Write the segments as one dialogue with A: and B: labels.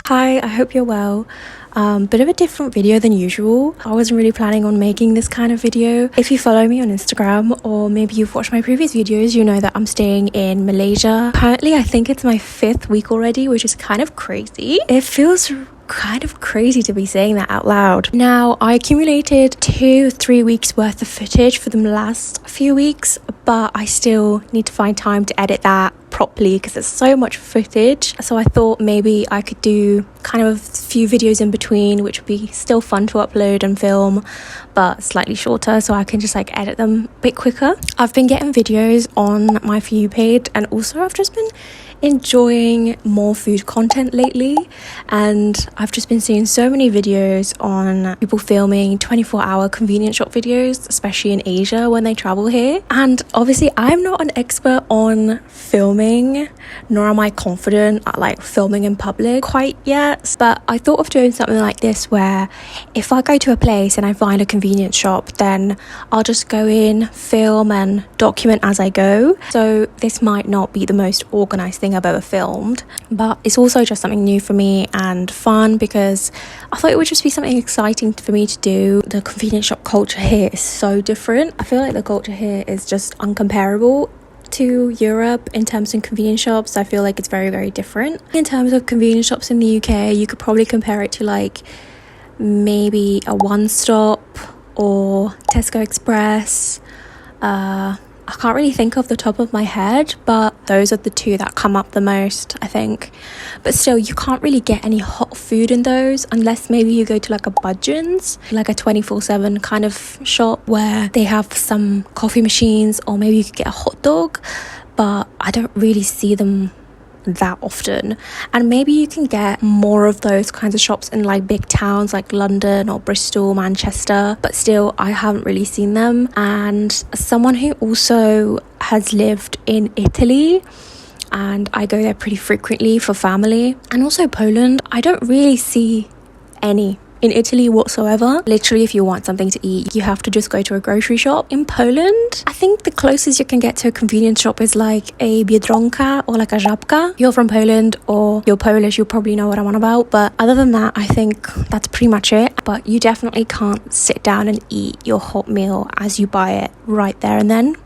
A: Hi, I hope you're well. Bit of a different video than usual. I wasn't really planning on making this kind of video. If you follow me on Instagram or maybe you've watched my previous videos, you know that I'm staying in Malaysia. Currently, I think it's my 5th week already, which is kind of crazy. It feels kind of crazy to be saying that out loud. Now, I accumulated 2-3 weeks worth of footage for the last few weeks, but I still need to find time to edit that properly because there's so much footage. So I thought maybe I could do kind of a few videos in between, which would be still fun to upload and film, but slightly shorter, so I can just like edit them a bit quicker. I've been getting videos on my For You page, and also I've just been enjoying more food content lately, and I've just been seeing so many videos on people filming 24-hour convenience shop videos, especially in Asia when they travel here. And obviously I'm not an expert on filming, nor am I confident at like filming in public quite yet, but I thought of doing something like this where if I go to a place and I find a convenience shop, then I'll just go in, film and document as I go. So this might not be the most organized thing I've ever filmed, but it's also just something new for me and fun because I thought it would just be something exciting for me to do. The convenience shop culture here is so different. I feel like the culture here is just uncomparable to Europe in terms of convenience shops. I feel like it's very, very different. In terms of convenience shops in the UK, you could probably compare it to like maybe a One Stop or Tesco Express. I can't really think off the top of my head, but those are the two that come up the most, I think. But still, you can't really get any hot food in those unless maybe you go to like a Budgeons, like a 24/7 kind of shop where they have some coffee machines, or maybe you could get a hot dog, but I don't really see them that often. And maybe you can get more of those kinds of shops in like big towns like London or Bristol, Manchester, but still I haven't really seen them. And someone who also has lived in Italy, and I go there pretty frequently for family, and also Poland, I don't really see any in Italy whatsoever. Literally, if you want something to eat, you have to just go to a grocery shop. In Poland, I think the closest you can get to a convenience shop is like a Biedronka or like a Żabka. If you're from Poland or you're Polish, you'll probably know what I'm on about, but other than that, I think that's pretty much it. But you definitely can't sit down and eat your hot meal as you buy it right there and then,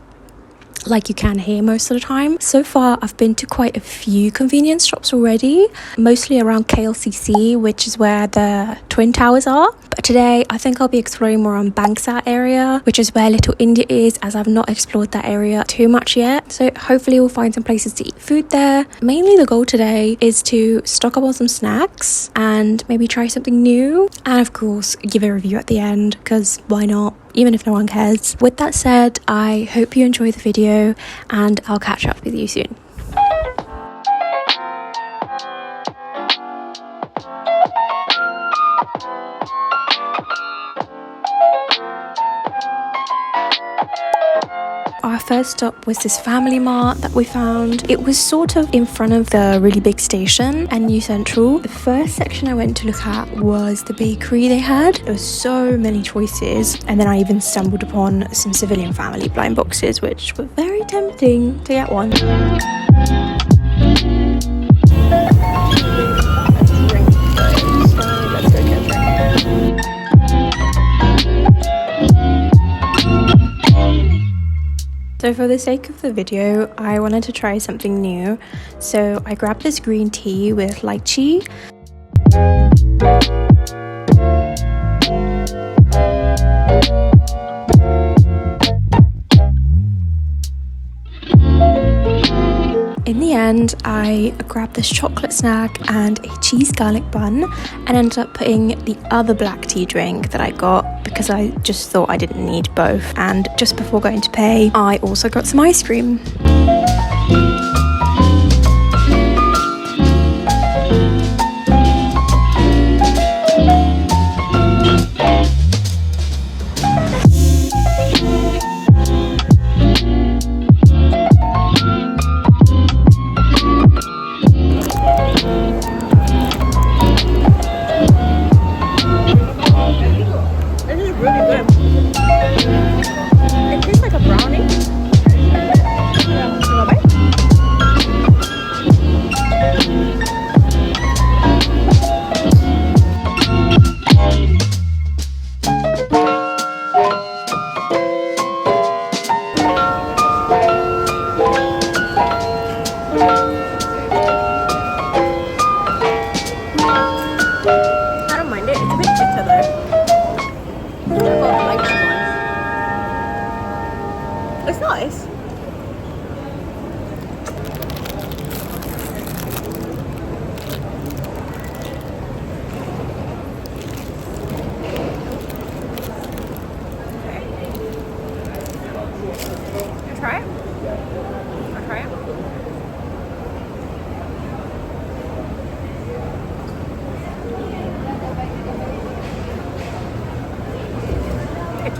A: like you can here most of the time. So far, I've been to quite a few convenience shops already, mostly around KLCC, which is where the Twin Towers are. But today, I think I'll be exploring more on Bangsat area, which is where Little India is, as I've not explored that area too much yet. So hopefully we'll find some places to eat food there. Mainly the goal today is to stock up on some snacks and maybe try something new. And of course, give a review at the end, because why not? Even if no one cares. With that said, I hope you enjoy the video and I'll catch up with you soon. Our first stop was this family mart that we found. It was sort of in front of the really big station and New Central. The first section I went to look at was the bakery they had. There were so many choices, and then I even stumbled upon some civilian family blind boxes, which were very tempting to get one. So for the sake of the video, I wanted to try something new. So I grabbed this green tea with lychee. In the end, I grabbed this chocolate snack and a cheese garlic bun, and ended up putting the other black tea drink that I got because I just thought I didn't need both. And just before going to pay, I also got some ice cream. It tastes like a brownie.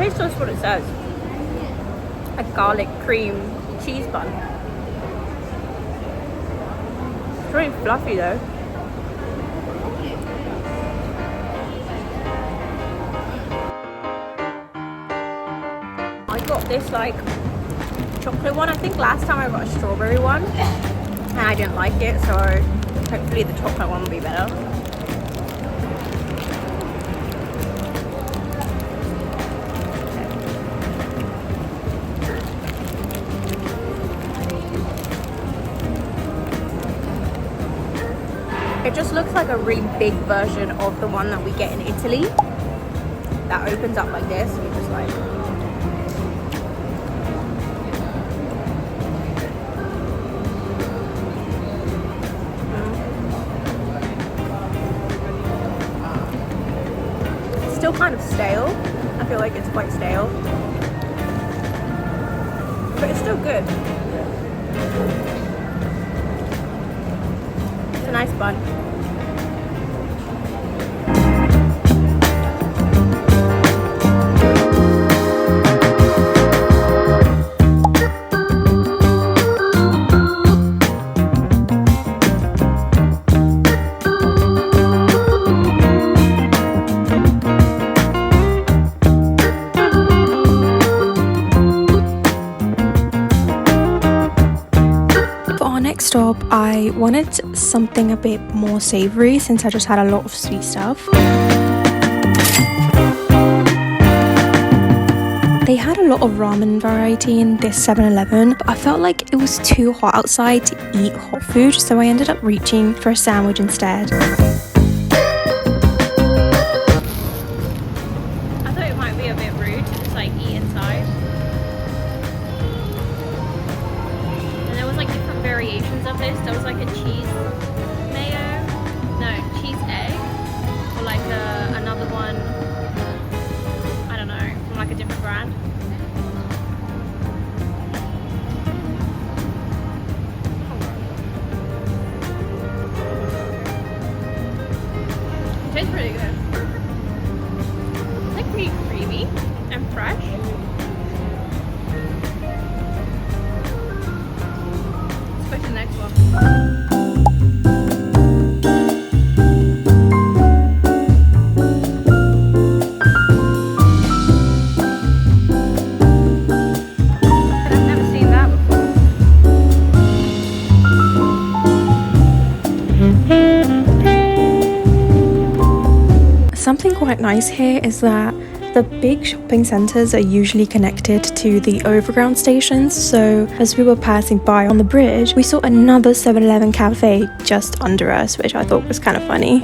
B: taste just what it says. A garlic cream cheese bun. It's really fluffy though. I got this like chocolate one. I think last time I got a strawberry one and I didn't like it, so hopefully the chocolate one will be better. It just looks like a really big version of the one that we get in Italy. That opens up like this, and you just like... It's still kind of stale. I feel like it's quite stale. But it's still good. It's a nice bun.
A: Stop, I wanted something a bit more savory since I just had a lot of sweet stuff. They had a lot of ramen variety in this 7-Eleven, but I felt like it was too hot outside to eat hot food, so I ended up reaching for a sandwich instead.
B: I thought it might be a bit rude to just like eat inside. And there was like different variations of this. There was like a cheese mayo, no, cheese egg, or like another one, I don't know, from like a different brand. It tastes pretty good. It's like pretty creamy and fresh. Let's go to the next one. I've never seen that before.
A: Something quite nice here is that the big shopping centres are usually connected to the overground stations, so as we were passing by on the bridge, we saw another 7-Eleven cafe just under us, which I thought was kind of funny.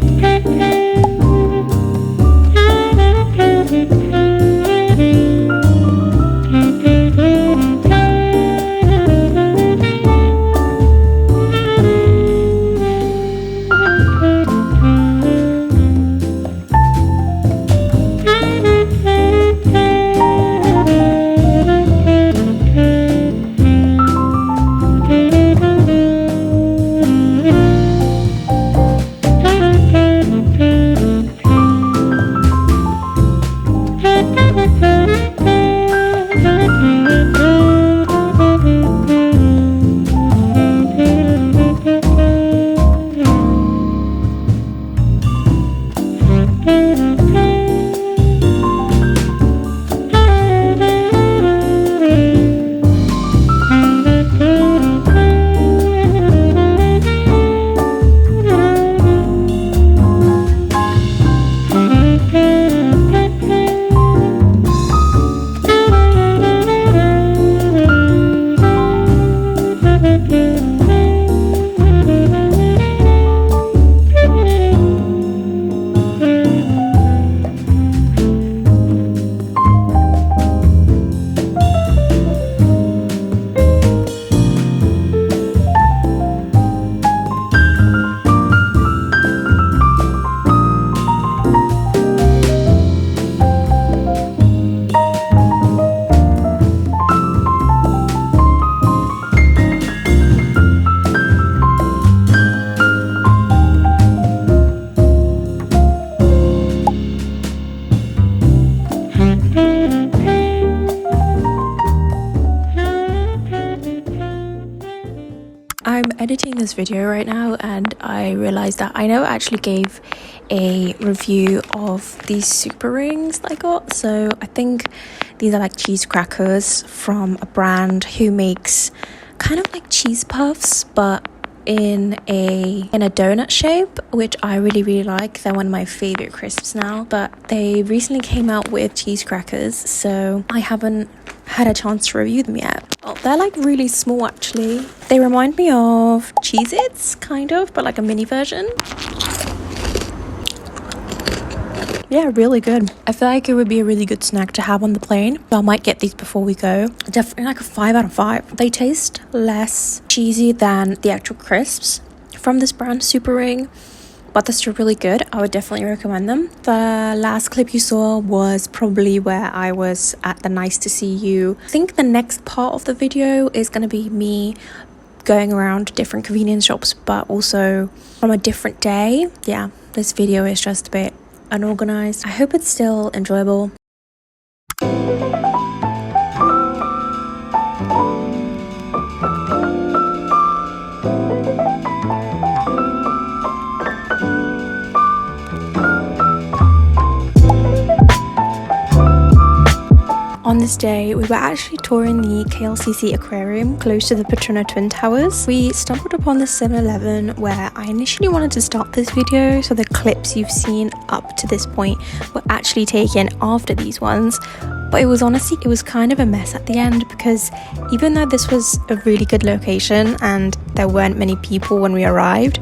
A: this video right now and I realized that I never actually gave a review of these super rings that I got. So I think these are like cheese crackers from a brand who makes kind of like cheese puffs but in a donut shape, which I really like. They're one of my favorite crisps now, but they recently came out with cheese crackers, so I haven't had a chance to review them yet. Oh, they're like really small actually. They remind me of Cheez-Its kind of, but like a mini version. Yeah, really good. I feel like it would be a really good snack to have on the plane, so I might get these before we go. Definitely like a 5 out of 5. They taste less cheesy than the actual crisps from this brand, Super Ring, but they're still really good. I would definitely recommend them. The last clip you saw was probably where I was at the Nice to See You. I think the next part of the video is going to be me going around different convenience shops, but also from a different day. Yeah, this video is just a bit unorganized. I hope it's still enjoyable. On this day, we were actually touring the KLCC aquarium close to the Petronas Twin Towers. We stumbled upon the 7-Eleven where I initially wanted to start this video, so the clips you've seen up to this point were actually taken after these ones. But it was kind of a mess at the end, because even though this was a really good location and there weren't many people when we arrived,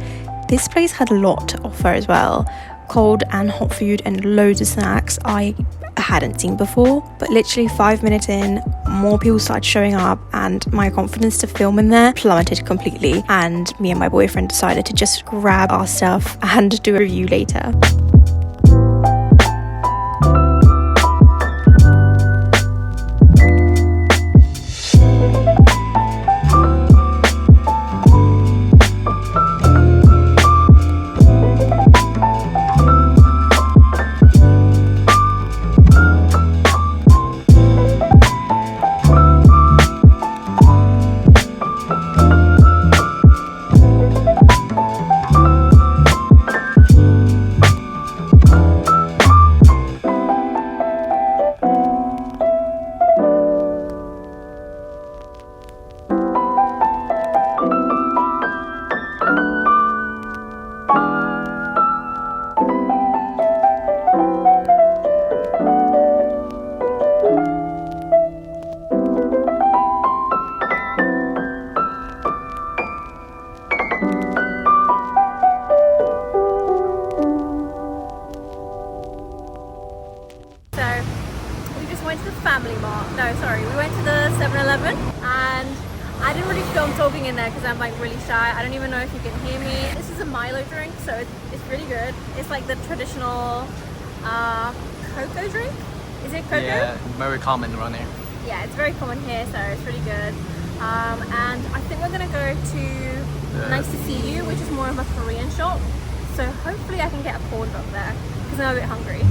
A: this place had a lot to offer as well. Cold and hot food and loads of snacks I hadn't seen before. But literally 5 minutes in, more people started showing up and my confidence to film in there plummeted completely, and me and my boyfriend decided to just grab our stuff and do a review later. We went to the 7-Eleven and I didn't really film talking in there because I'm like really shy. I don't even know if you can hear me. This is a Milo drink, so it's really good. It's like the traditional cocoa drink. Is it cocoa?
C: Yeah, very common around here.
B: Yeah, it's very common here, so it's really good. And I think we're gonna go to Nice to See You, which is more of a Korean shop. So hopefully I can get a corn dog there because I'm a bit hungry.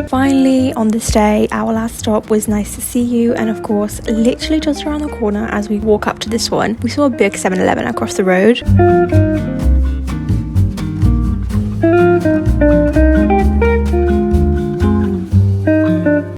A: Finally, on this day, our last stop was Nice to See You, and of course, literally just around the corner as we walk up to this one, we saw a big 7-Eleven across the road.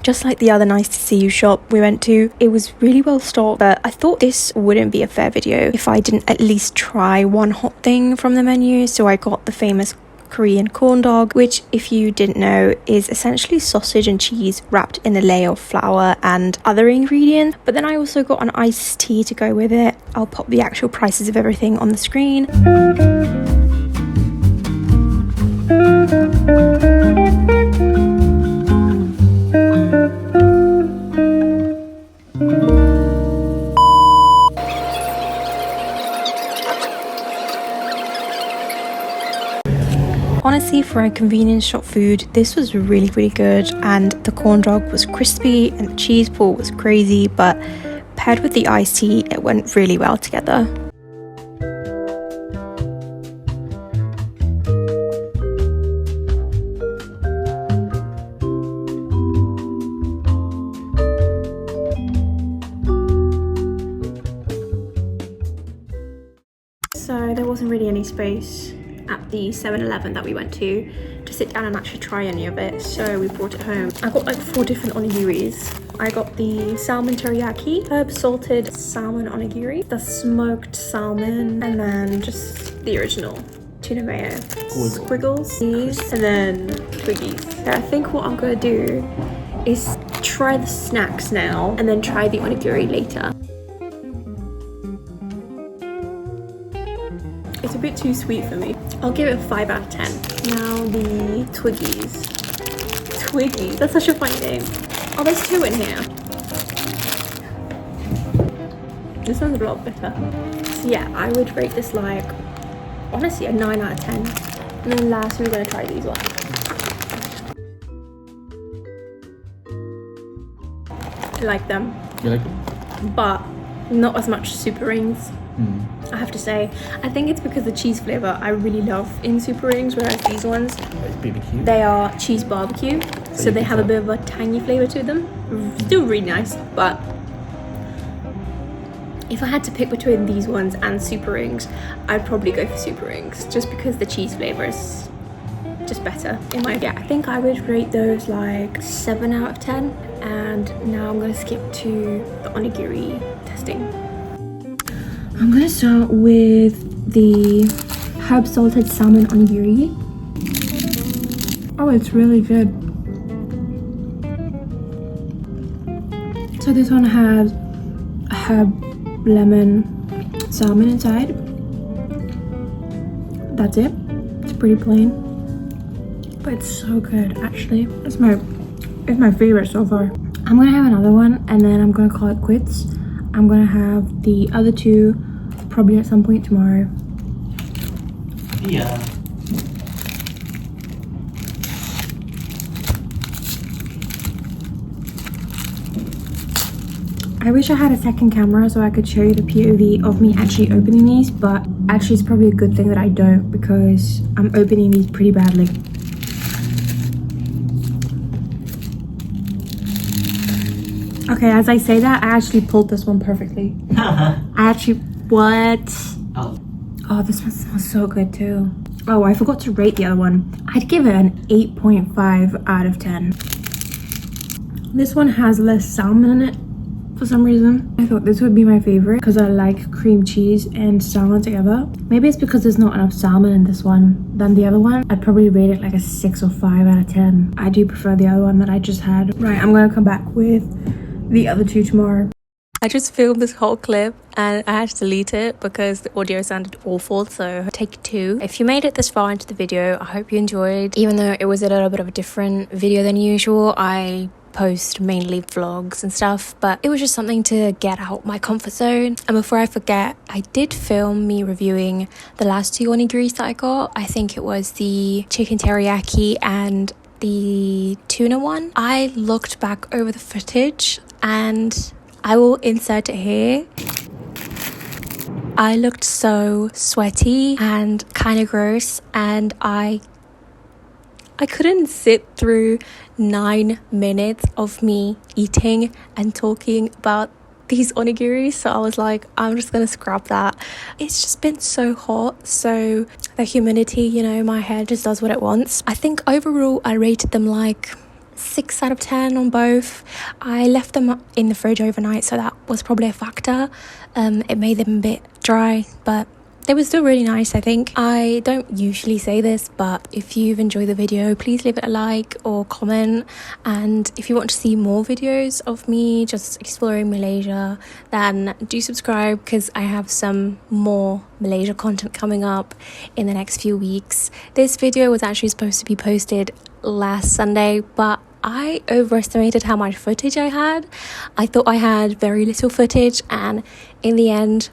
A: Just like the other Nice to See You shop we went to, it was really well stocked, but I thought this wouldn't be a fair video if I didn't at least try one hot thing from the menu, so I got the famous Korean corn dog, which, if you didn't know, is essentially sausage and cheese wrapped in a layer of flour and other ingredients. But then I also got an iced tea to go with it. I'll pop the actual prices of everything on the screen. Honestly, for a convenience shop food, this was really good, and the corn dog was crispy and the cheese ball was crazy, but paired with the iced tea, it went really well together. So there wasn't really any space at the 7-Eleven that we went to sit down and actually try any of it, so we brought it home. I got like 4 different onigiris. I got the salmon teriyaki, herb salted salmon onigiri, the smoked salmon, and then just the original tuna mayo, squiggles, and then Twiggies. So I think what I'm gonna do is try the snacks now and then try the onigiri later. It's a bit too sweet for me. I'll give it a 5 out of 10. Now the Twiggies. Twiggies, that's such a funny name. Oh, there's 2 in here. This one's a lot better. So yeah, I would rate this like, honestly, a 9 out of 10. And then last, we're gonna try these ones. I like them.
C: You like them?
A: But not as much super rings. I have to say. I think it's because the cheese flavour I really love in super rings, whereas these ones,
C: BBQ.
A: they are cheese barbecue, so they have a bit of a tangy flavour to them. Still really nice, but if I had to pick between these ones and super rings, I'd probably go for super rings, just because the cheese flavour is just better in my opinion. I think I would rate those like 7 out of 10, and now I'm going to skip to the onigiri testing. I'm gonna start with the herb salted salmon onigiri. Oh, it's really good. So this one has a herb lemon salmon inside. That's it. It's pretty plain, but it's so good actually. It's my favorite so far. I'm gonna have another one and then I'm gonna call it quits. I'm gonna have the other 2 probably at some point tomorrow.
C: Yeah.
A: I wish I had a second camera so I could show you the POV of me actually opening these, but actually it's probably a good thing that I don't, because I'm opening these pretty badly. Okay, as I say that, I actually pulled this one perfectly. I actually, what? Oh, this one smells so good too. Oh, I forgot to rate the other one. I'd give it an 8.5 out of 10. This one has less salmon in it for some reason. I thought this would be my favorite because I like cream cheese and salmon together. Maybe it's because there's not enough salmon in this one than the other one. I'd probably rate it like a 6 or 5 out of 10. I do prefer the other one that I just had. Right, I'm gonna come back with the other two tomorrow. I just filmed this whole clip and I had to delete it because the audio sounded awful, so take 2. If you made it this far into the video, I hope you enjoyed. Even though it was a little bit of a different video than usual, I post mainly vlogs and stuff, but it was just something to get out my comfort zone. And before I forget, I did film me reviewing the last 2 onigiris that I got. I think it was the chicken teriyaki and the tuna one. I looked back over the footage and I will insert it here. I looked so sweaty and kind of gross, and I couldn't sit through 9 minutes of me eating and talking about these onigiris, so I was like, I'm just gonna scrap that. It's just been so hot, so the humidity, you know, my hair just does what it wants. I think overall I rated them like 6 out of 10 on both. I left them in the fridge overnight, so that was probably a factor. It made them a bit dry, but they were still really nice, I think. I don't usually say this, but if you've enjoyed the video, please leave it a like or comment. And if you want to see more videos of me just exploring Malaysia, then do subscribe because I have some more Malaysia content coming up in the next few weeks. This video was actually supposed to be posted last Sunday, but I overestimated how much footage I had. I thought I had very little footage, and in the end,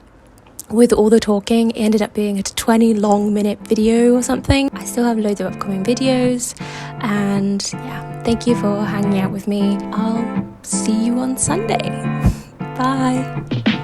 A: with all the talking, it ended up being a 20-minute video or something. I still have loads of upcoming videos, and yeah, thank you for hanging out with me. I'll see you on Sunday. Bye.